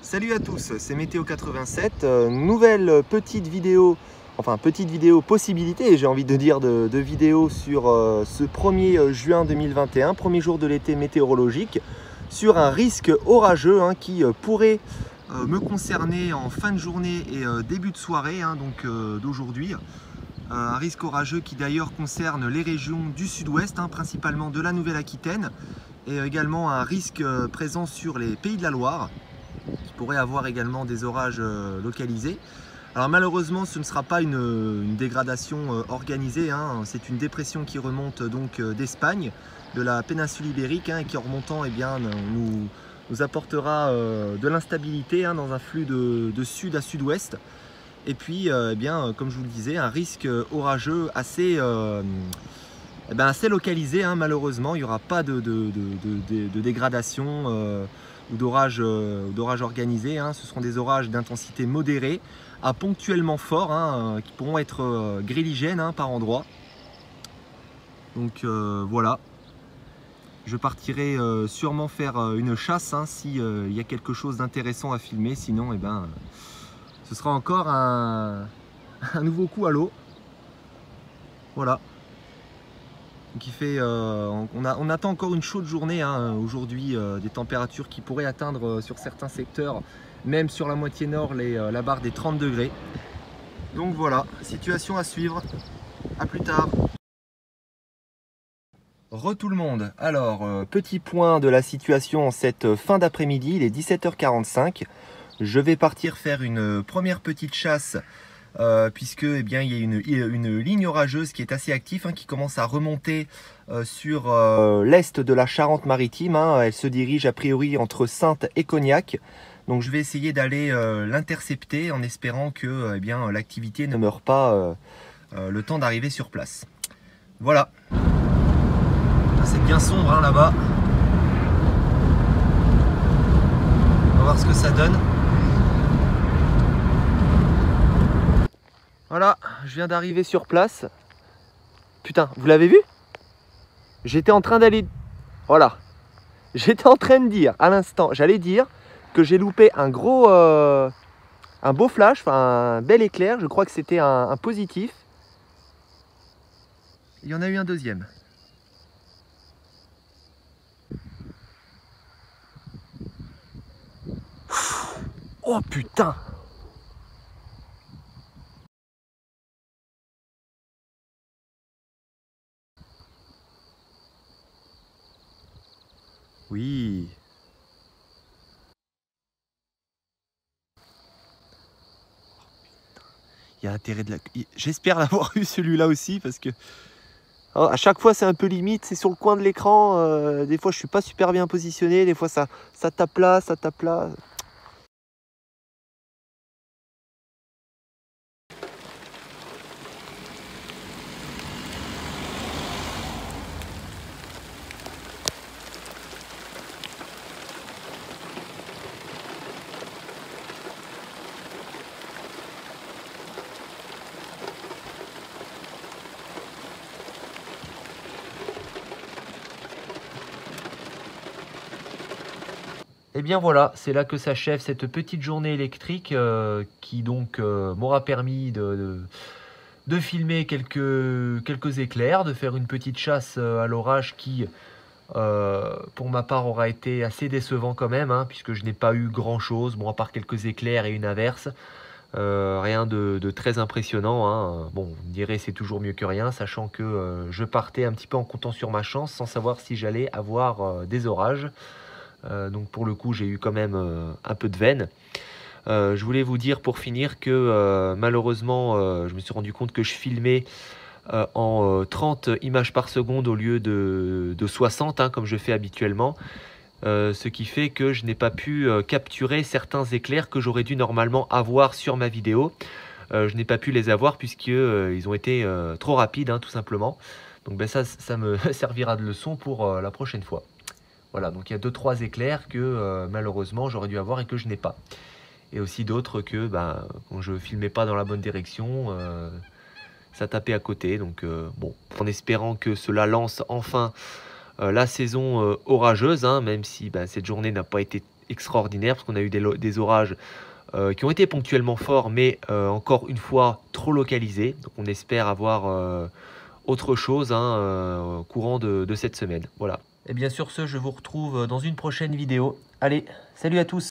Salut à tous, c'est Météo 87, nouvelle petite vidéo, enfin petite vidéo possibilité, j'ai envie de dire, de vidéo sur ce 1er juin 2021, premier jour de l'été météorologique, sur un risque orageux qui pourrait me concerner en fin de journée et début de soirée, donc d'aujourd'hui. Un risque orageux qui d'ailleurs concerne les régions du sud-ouest, principalement de la Nouvelle-Aquitaine, et également un risque présent sur les Pays de la Loire, qui pourrait avoir également des orages localisés. Alors malheureusement ce ne sera pas une dégradation organisée, c'est une dépression qui remonte donc d'Espagne, de la péninsule ibérique, et qui en remontant nous apportera de l'instabilité dans un flux de sud à sud-ouest. Et puis comme je vous le disais, un risque orageux assez localisé, malheureusement. Il n'y aura pas de dégradation ou d'orage organisé. Ce seront des orages d'intensité modérée à ponctuellement forts, qui pourront être gréligènes par endroits. Donc voilà, je partirai sûrement faire une chasse s'il y a quelque chose d'intéressant à filmer. Sinon ce sera encore un nouveau coup à l'eau. Voilà. Donc il fait, on attend encore une chaude journée aujourd'hui, des températures qui pourraient atteindre sur certains secteurs, même sur la moitié nord, la barre des 30 degrés. Donc voilà, situation à suivre. À plus tard. Tout le monde. Alors, petit point de la situation en cette fin d'après-midi, il est 17h45. Je vais partir faire une première petite chasse puisque il y a une ligne orageuse qui est assez active, qui commence à remonter sur l'est de la Charente-Maritime. Elle se dirige a priori entre Saintes et Cognac. Donc je vais essayer d'aller l'intercepter en espérant que l'activité ne meure pas le temps d'arriver sur place. Voilà. C'est bien sombre là-bas. On va voir ce que ça donne. Voilà, je viens d'arriver sur place. Putain, vous l'avez vu? J'étais en train d'aller... Voilà. J'étais en train de dire, à l'instant, j'allais dire que j'ai loupé un gros... un beau flash, enfin un bel éclair. Je crois que c'était un positif. Il y en a eu un deuxième. Oh putain! Oui. Il y a intérêt de la... J'espère l'avoir eu celui-là aussi parce que à chaque fois c'est un peu limite, c'est sur le coin de l'écran. Des fois je suis pas super bien positionné, des fois ça tape là, ça tape là. Et bien voilà, c'est là que s'achève cette petite journée électrique qui donc m'aura permis de filmer quelques éclairs, de faire une petite chasse à l'orage qui, pour ma part, aura été assez décevant quand même, puisque je n'ai pas eu grand chose, bon, à part quelques éclairs et une averse. Rien de très impressionnant. Bon, vous me direz c'est toujours mieux que rien, sachant que je partais un petit peu en comptant sur ma chance, sans savoir si j'allais avoir des orages. Donc pour le coup j'ai eu quand même un peu de veine. Je voulais vous dire pour finir que malheureusement je me suis rendu compte que je filmais en 30 images par seconde au lieu de 60 comme je fais habituellement. Ce qui fait que je n'ai pas pu capturer certains éclairs que j'aurais dû normalement avoir sur ma vidéo. Je n'ai pas pu les avoir puisqu'ils ont été trop rapides tout simplement. Donc ça me servira de leçon pour la prochaine fois. Voilà, donc il y a 2-3 éclairs que malheureusement j'aurais dû avoir et que je n'ai pas. Et aussi d'autres que quand je filmais pas dans la bonne direction, ça tapait à côté. Donc bon, en espérant que cela lance enfin la saison orageuse, même si cette journée n'a pas été extraordinaire, parce qu'on a eu des orages qui ont été ponctuellement forts, mais encore une fois trop localisés. Donc on espère avoir autre chose au courant de cette semaine. Voilà. Et bien sur ce, je vous retrouve dans une prochaine vidéo. Allez, salut à tous!